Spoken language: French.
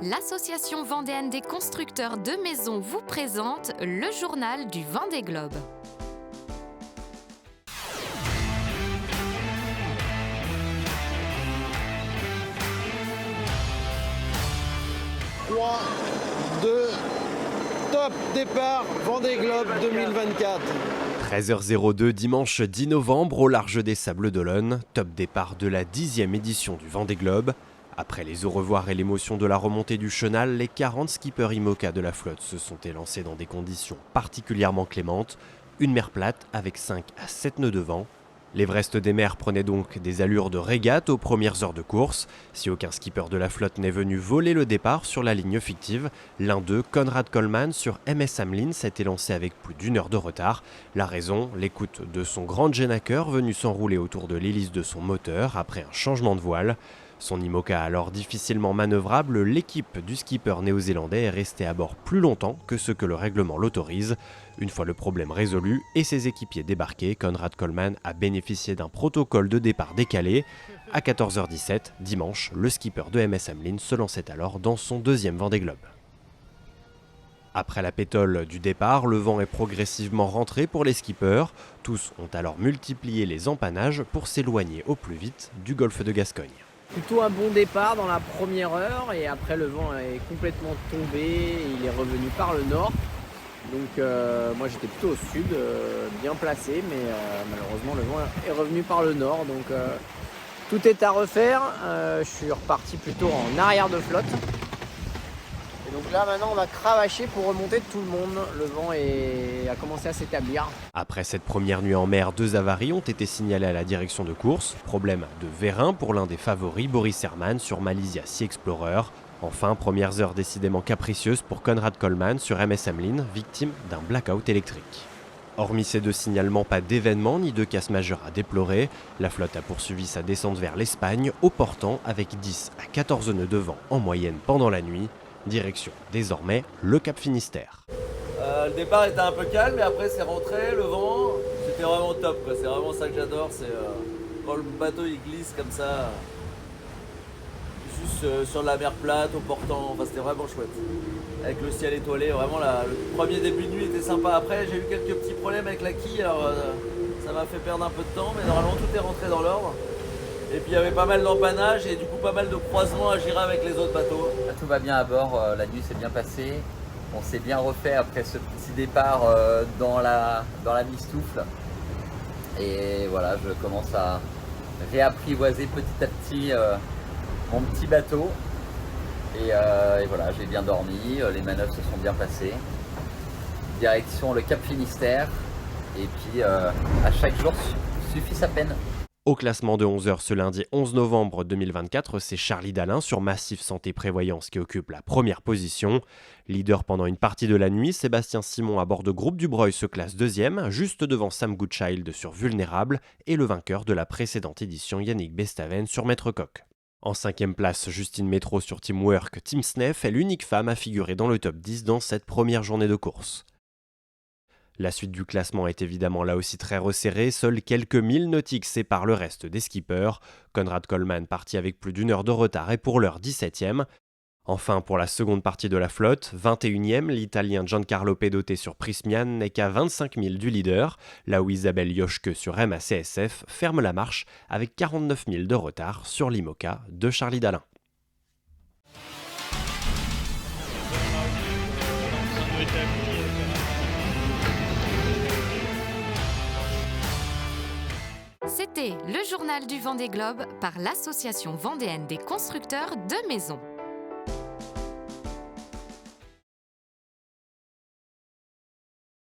L'Association vendéenne des constructeurs de maisons vous présente le journal du Vendée Globe. Trois, deux, top départ Vendée Globe 2024. 13h02 dimanche 10 novembre au large des Sables d'Olonne, top départ de la 10e édition du Vendée Globe. Après les au revoir et l'émotion de la remontée du chenal, les 40 skippers IMOCA de la flotte se sont élancés dans des conditions particulièrement clémentes, une mer plate avec 5 à 7 nœuds de vent. L'Everest des mers prenait donc des allures de régate aux premières heures de course. Si aucun skipper de la flotte n'est venu voler le départ sur la ligne fictive, l'un d'eux, Conrad Coleman sur MS Hamlin, s'est élancé avec plus d'une heure de retard. La raison, l'écoute de son grand génaqueur venu s'enrouler autour de l'hélice de son moteur après un changement de voile. Son IMOCA alors difficilement manœuvrable, l'équipe du skipper néo-zélandais est restée à bord plus longtemps que ce que le règlement l'autorise. Une fois le problème résolu et ses équipiers débarqués, Conrad Coleman a bénéficié d'un protocole de départ décalé. À 14h17, dimanche, le skipper de MS Hamlin se lançait alors dans son deuxième Vendée Globe. Après la pétole du départ, le vent est progressivement rentré pour les skippers. Tous ont alors multiplié les empannages pour s'éloigner au plus vite du golfe de Gascogne. Plutôt un bon départ dans la première heure et après le vent est complètement tombé, il est revenu par le nord. Donc moi j'étais plutôt au sud, bien placé, mais malheureusement le vent est revenu par le nord. Donc tout est à refaire, je suis reparti plutôt en arrière de flotte. Et donc là maintenant on va cravacher pour remonter tout le monde, le vent a commencé à s'établir. Après cette première nuit en mer, 2 avaries ont été signalées à la direction de course. Problème de vérin pour l'un des favoris, Boris Herrmann sur Malaysia Sea Explorer. Enfin, premières heures décidément capricieuses pour Conrad Coleman sur MS Hamlin, victime d'un blackout électrique. Hormis ces 2 signalements, pas d'événements ni de casse majeure à déplorer. La flotte a poursuivi sa descente vers l'Espagne au portant avec 10 à 14 nœuds de vent en moyenne pendant la nuit. Direction désormais le Cap Finistère. Le départ était un peu calme et après c'est rentré, le vent, c'était vraiment top quoi. C'est vraiment ça que j'adore, c'est quand le bateau il glisse comme ça, juste sur la mer plate, au portant, enfin c'était vraiment chouette. Avec le ciel étoilé, vraiment le premier début de nuit était sympa. Après j'ai eu quelques petits problèmes avec la quille, alors ça m'a fait perdre un peu de temps, mais normalement tout est rentré dans l'ordre. Et puis il y avait pas mal d'empannage et du coup pas mal de croisements à gérer avec les autres bateaux. Tout va bien à bord, la nuit s'est bien passée. On s'est bien refait après ce petit départ dans la mistoufle. Et voilà, je commence à réapprivoiser petit à petit mon petit bateau. Et voilà, j'ai bien dormi, les manœuvres se sont bien passées. Direction le Cap Finistère. Et puis à chaque jour suffit sa peine. Au classement de 11h ce lundi 11 novembre 2024, c'est Charlie Dalin sur Massif Santé Prévoyance qui occupe la première position. Leader pendant une partie de la nuit, Sébastien Simon à bord de Groupe Dubreuil se classe deuxième, juste devant Sam Goodchild sur Vulnérable et le vainqueur de la précédente édition Yannick Bestaven sur Maître Coq. En 5e place, Justine Métro sur Teamwork. Team Snef est l'unique femme à figurer dans le top 10 dans cette première journée de course. La suite du classement est évidemment là aussi très resserrée, seuls quelques milles nautiques séparent le reste des skippers. Conrad Coleman parti avec plus d'une heure de retard est pour l'heure 17e. Enfin, pour la seconde partie de la flotte, 21e, l'Italien Giancarlo Pedote sur Prysmian n'est qu'à 25 000 du leader, là où Isabelle Yoshke sur MACSF ferme la marche avec 49 000 de retard sur l'IMOCA de Charlie Dalin. C'était le journal du Vendée Globe par l'Association vendéenne des constructeurs de maisons.